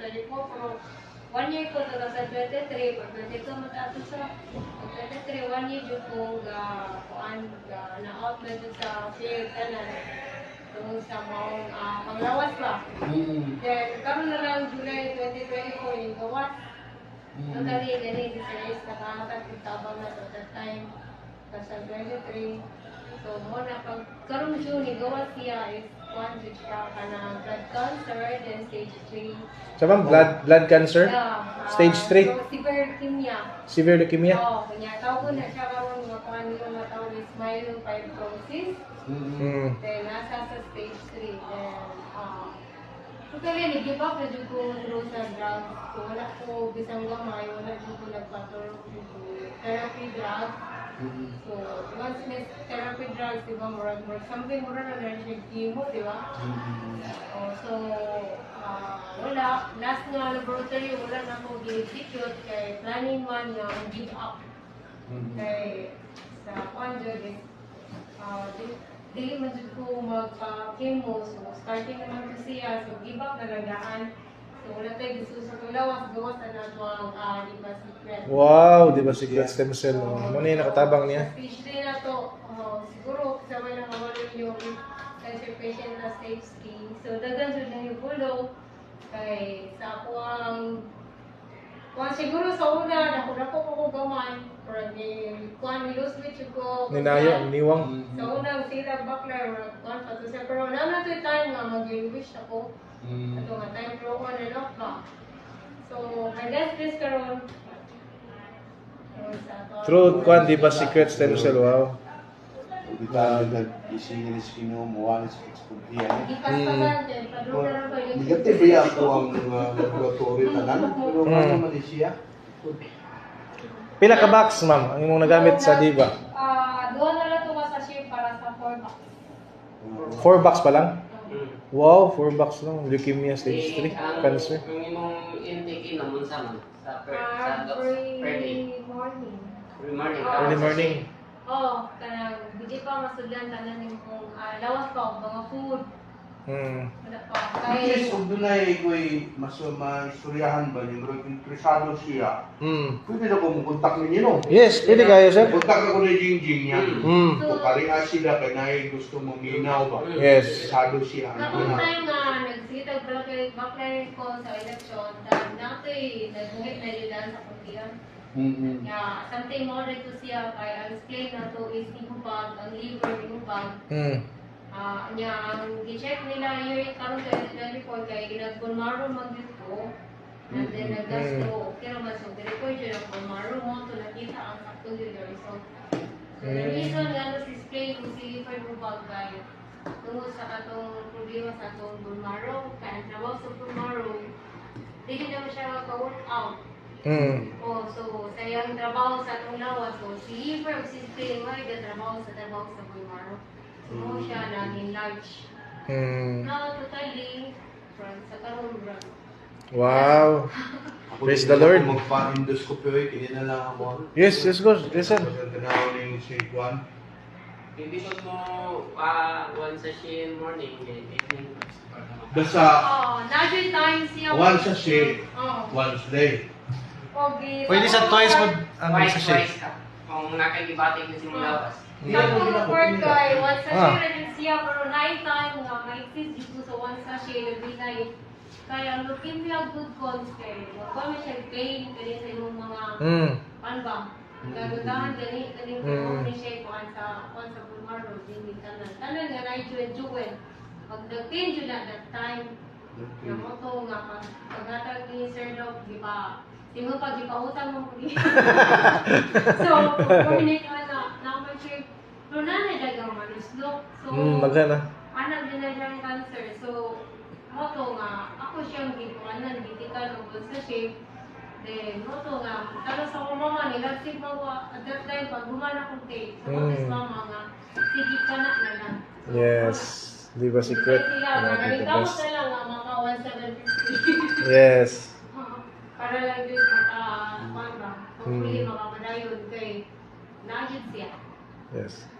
24, pero 1 year ko to sa 23, pag 22 matato sa 23, 1 year yun kong na-out na dyan sa field kanan. Tungkol sa maong panglawas ba. Then, karoon na lang July 2024 yung gawas. Totally, ganun, this nakahatag yung tabang na to that time. Sa 23. So, muna, pag karoon June, yung gawas siya is 1 siya ka na blood cancer, then stage 3. So, ma'am, blood cancer? Yeah, Stage 3? So, severe leukemia. Severe leukemia? Oo, kanya tawag ko na siya karoon mga kung yung matawag is myelofibrosis. Then, nasa sa stage 3. Then, totally, nag-give up na dyan ko through sa drugs. So, wala ko bisang gamay, wala dyan ko nagpaturo therapy drugs. So, once may therapy drugs, di ba, something mura na rin siya chemo, di ba? So, wala. Last nga laboratory, wala na ako gi-execute kay planning man nga give up. Kay sa conjure, dili man dyan ko magpa-chemo, so starting naman ko siya, so give up na lagaan. So wala tayo gusto sa tulawas, gawas na nato ang diba secret. Wow, di ba secret stem cell? Ano yung nakatabang niya? Especially na to, siguro sabay na mawala yung cancer patient na stage 3. So dagan dyan na yung pulo, kay sa ako siguro sa una, nakunako ko gamay, or kuhan nilose with ko. Ninayo, niwang. Sa unang sila bakla, kuhan pa to siya. Pero naman ito yung time nga mag-wish ako. Ito nga time pero on and off ba. So, my this karon. True, kuhan, di ba secret stem cell? Wow. Isinis kinuha sa explodiyan. Ipas-pasan din, padula na ba yung... Negative ya ako ang laboratory tanan, pero ano man siya? Pila ka box, ma'am, ang imong nagamit sa Diva? Doon na lang ito sa shape para sa 4 box. 4 box pa lang? Wow, 4 box lang. Leukemia stage 3, cancer. Ang imong intake naman sa per day. Morning. Every morning. Early morning. Oo, kanang hindi pa masudlan tanan yung kung lawas pa o mga food. Wala pa. Yes, kung doon ay ko'y masuryahan ba niyo, pero interesado siya, pwede na ko kontak ninyo, no? Yes, pwede kayo, sir. Kontak ako ni Jingjing niya. Kung pariha sila, kaya na gusto maminaw ba? Yes. Interesado siya. Kapag tayo nga, nagsitag backline ko sa election, dahil natin, nagungit na nila sa kuntiyan. Something more to siya, kaya ang explain na to is inubag, ang liver inubag. Ang i-check nila yung karon kay report kay ginag-bone marrow man dito. And then nag-gastro, okay naman so report yun ang bone marrow mo to nakita ang sakto yung result. So the reason nga no si explain kung si liver inubag kay tungkol sa atong problema sa atong bone marrow, kaya trabaho sa bone marrow, hindi naman siya maka-workout. So sayang trabaho sa atong lawas. So si liver o si spleen mo ay trabaho sa bone marrow. So siya nag-enlarge. Now totally from sa karon bro. Wow. Praise the Lord. Magpa-endoscopy, kinina lang ako. Yes, yes, go. Yes, sir. Tanaw ng St. Juan. Hindi ko mo one sachet in morning, evening. Basta Naging time siya. once a day, once day. Okay. Pwede sa twice mo, Twice ka. Kung nakagibating na si Mulawas. Sa kung work kay once a day rin siya pero night time nga may exist dito sa once a day every night. Kaya ang leukemia good cause kay kung may siya pain kaya sa imong mga ano ba? Gagutahan gani ko ni siya kuan sa Bulmaro din tanan nga na juwen. Pag nag-pain jud that time na mo to nga paghatag ni Sir Doc di ba sino pag ipautang mo pudi. So, coordinate na number 3. Pero nanay dagang manuslok. So, magana. anak din na siyang cancer. So, moto nga, ako siyang gipuanan, gitikan o sa shape. Then, moto nga, talo sa akong mama, nilagsig mo at that time, pag gumana kong tape, sa mga mama nga, sige ka na lang. Yes. Di ba secret? Nagkamot na lang nga, maka 1,750. Yes. Para lang din maka, hopefully makapadayon kay Nagit siya. Yes.